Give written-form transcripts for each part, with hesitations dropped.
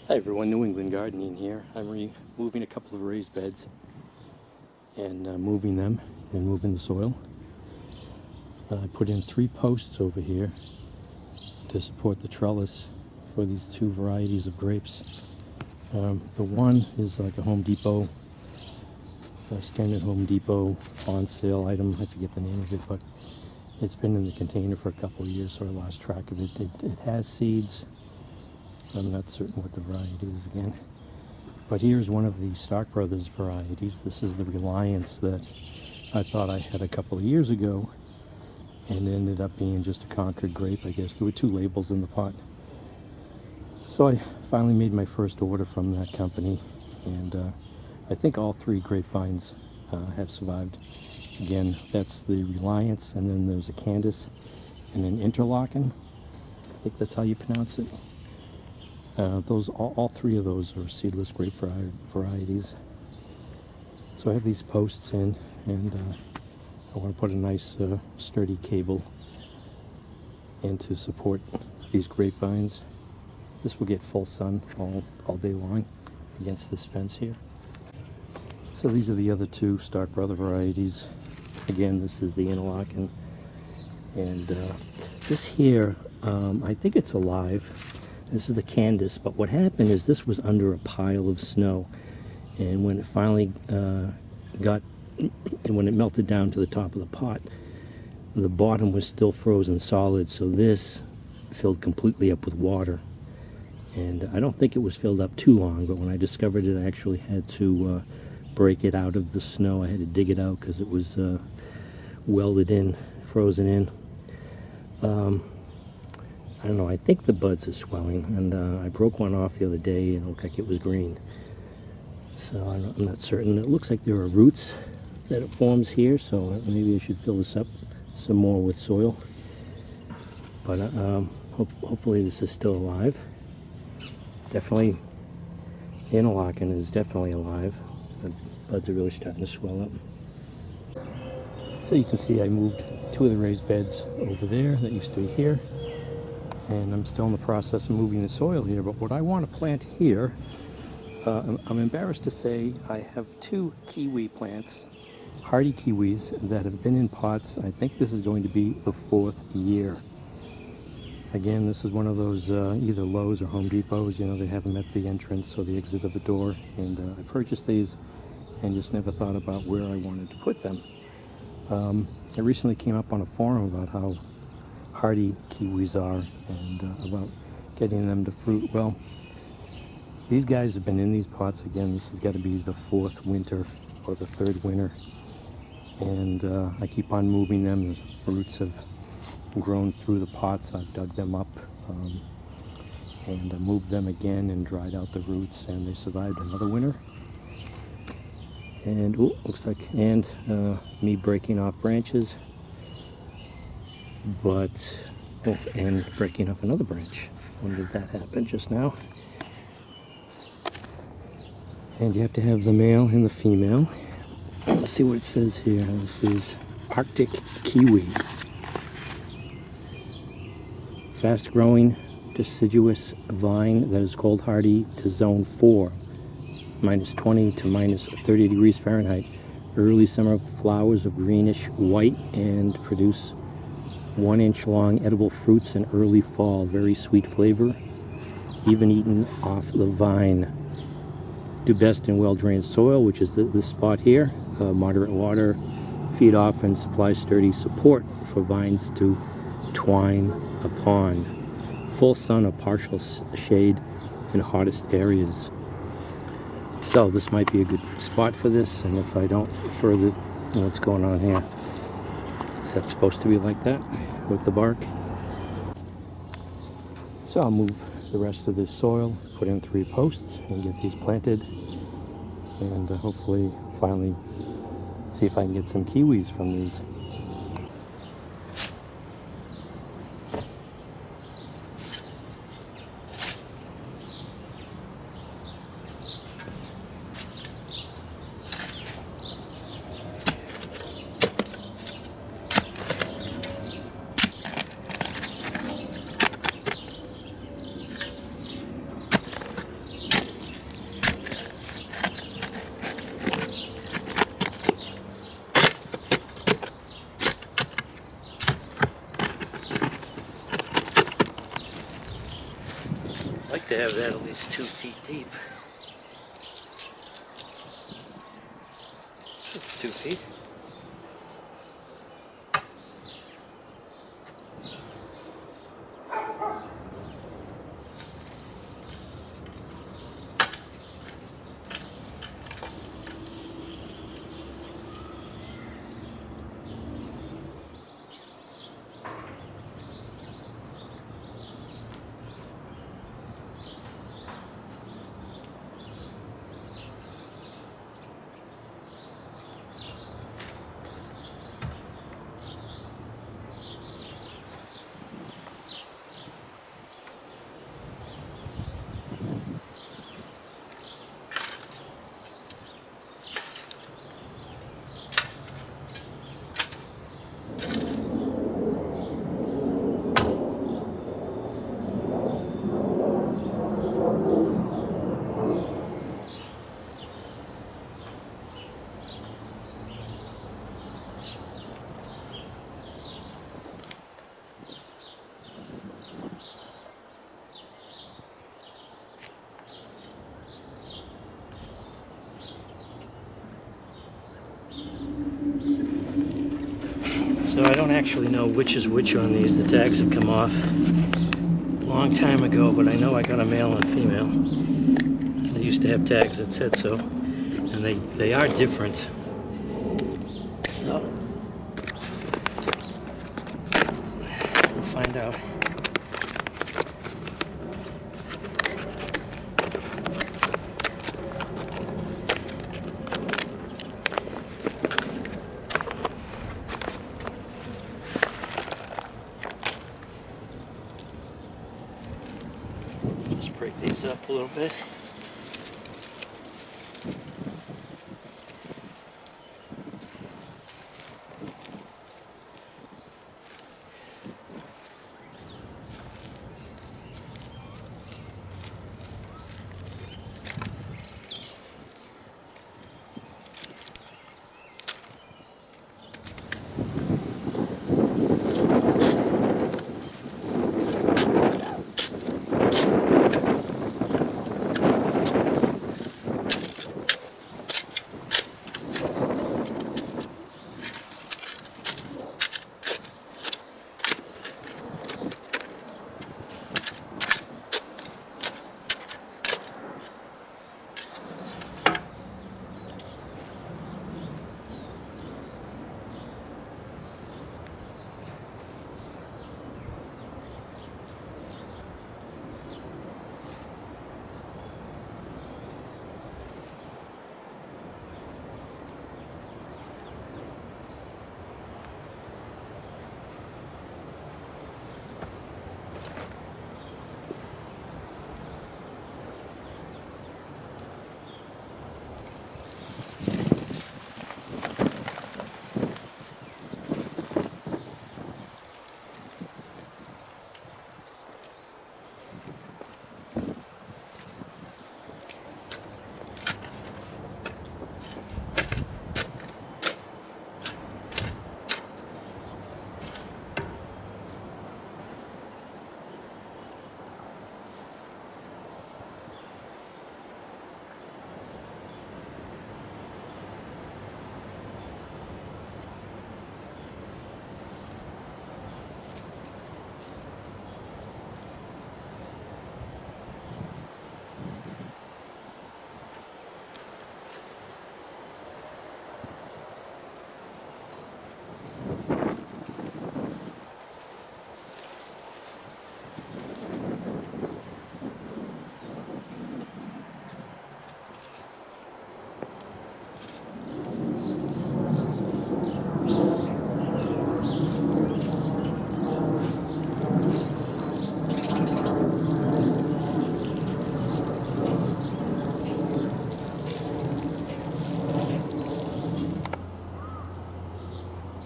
Hi everyone, New England Gardening here. I'm removing a couple of raised beds and moving them and moving the soil. I put in 3 posts over here to support the trellis for these 2 varieties of grapes. The one is like a Home Depot, a standard Home Depot on sale item. I forget the name of it, but it's been in the container for a couple of years, so I lost track of it. It has seeds. I'm not certain what the variety is again. But here's one of the Stark Brothers varieties. This is the Reliance that I thought I had a couple of years ago, and it ended up being just a Concord grape, I guess. There were 2 labels in the pot. So I finally made my first order from that company, and I think all 3 grapevines have survived. Again, that's the Reliance, and then there's a Candace and an Interlaken. I think that's how you pronounce it. All 3 of those are seedless grape varieties. So I have these posts in, and I want to put a nice sturdy cable in to support these grapevines. This will get full sun all day long against this fence here. So these are the other 2 Stark Brother varieties. Again, this is the Interlaken, and this here, I think it's alive. This is the Candace, but what happened is this was under a pile of snow, and when it finally when it melted down to the top of the pot, the bottom was still frozen solid, so this filled completely up with water. And I don't think it was filled up too long, but when I discovered it, I actually had to break it out of the snow. I had to dig it out because it was welded in, frozen in. I don't know, I think the buds are swelling, and I broke one off the other day and it looked like it was green. So I'm not certain. It looks like there are roots that it forms here, so maybe I should fill this up some more with soil. But hopefully this is still alive. Definitely, the Interlaken is definitely alive. The buds are really starting to swell up. So you can see I moved 2 of the raised beds over there that used to be here. And I'm still in the process of moving the soil here, but what I want to plant here, I'm embarrassed to say I have 2 kiwi plants, Hardy Kiwis, that have been in pots. I think this is going to be the 4th year. Again, this is one of those either Lowe's or Home Depots, you know, they have them at the entrance or the exit of the door, and I purchased these and just never thought about where I wanted to put them. I recently came up on a forum about how hardy kiwis are and about getting them to fruit. Well, these guys have been in these pots again. This has got to be the 4th winter or the 3rd winter, and I keep on moving them. The roots have grown through the pots. I've dug them up and moved them again and dried out the roots, and they survived another winter. And looks like me breaking off branches, but and breaking off another branch. When did that happen? Just now. And you have to have the male and the female. Let's see what it says here. This is Arctic Kiwi. Fast-growing, deciduous vine that is cold hardy to zone 4, -20 to -30 degrees Fahrenheit. Early summer flowers of greenish white and produce 1-inch long edible fruits in early fall. Very sweet flavor, even eaten off the vine. Do best in well-drained soil, which is this spot here. Moderate water, feed off, and supply sturdy support for vines to twine upon. Full sun or partial shade in hottest areas. So this might be a good spot for this, and if I don't further, what's going on here? Is that supposed to be like that with the bark? So I'll move the rest of this soil, put in 3 posts, and get these planted, and hopefully finally see if I can get some kiwis from these. that at least 2 feet deep. That's 2 feet. So I don't actually know which is which on these. The tags have come off a long time ago, but I know I got a male and female. I used to have tags that said so, and they are different. So we'll find out. Just break these up a little bit.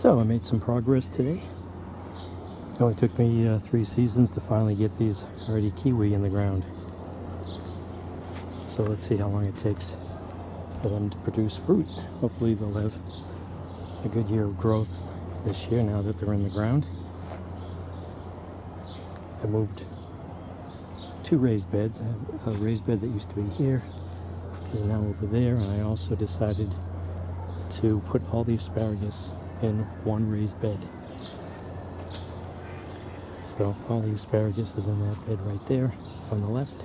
So I made some progress today. It only took me 3 seasons to finally get these Hardy Kiwi in the ground. So let's see how long it takes for them to produce fruit. Hopefully they'll have a good year of growth this year now that they're in the ground. I moved two raised beds. I have a raised bed that used to be here, is now over there, and I also decided to put all the asparagus in one raised bed. So all the asparagus is in that bed right there on the left,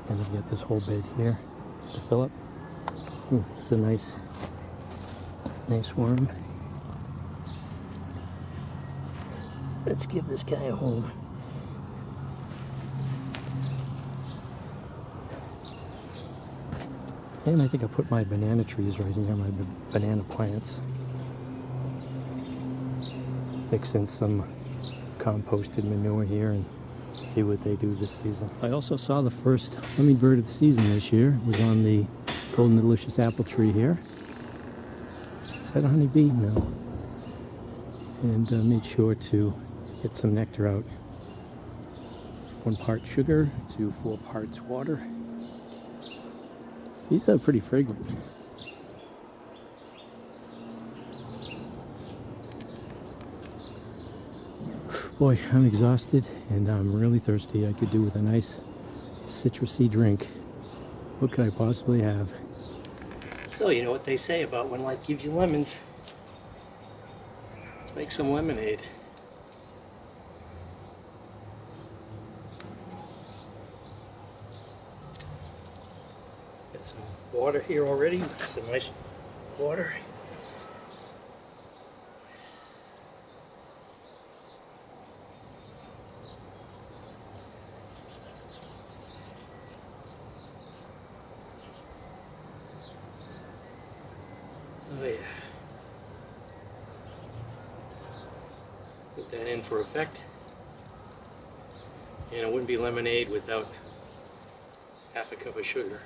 and I've got this whole bed here to fill up. It's a nice worm. Let's give this guy a home. And I think I put my banana trees right here, my banana plants. Mix in some composted manure here and see what they do this season. I also saw the first hummingbird of the season this year. It was on the golden delicious apple tree here. Is that a honeybee? No. And made sure to get some nectar out. 1 part sugar to 4 parts water. These are pretty fragrant. Boy, I'm exhausted and I'm really thirsty. I could do with a nice citrusy drink. What could I possibly have? So, you know what they say about when life gives you lemons. Let's make some lemonade. Got some water here already. Some nice water. Oh yeah. Put that in for effect. And it wouldn't be lemonade without half a cup of sugar.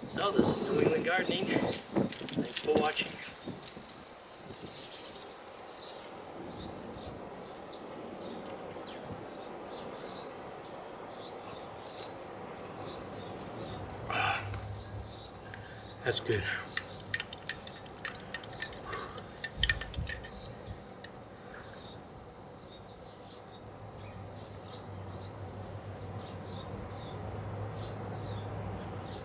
So this is New England Gardening. Thanks for watching. That's good.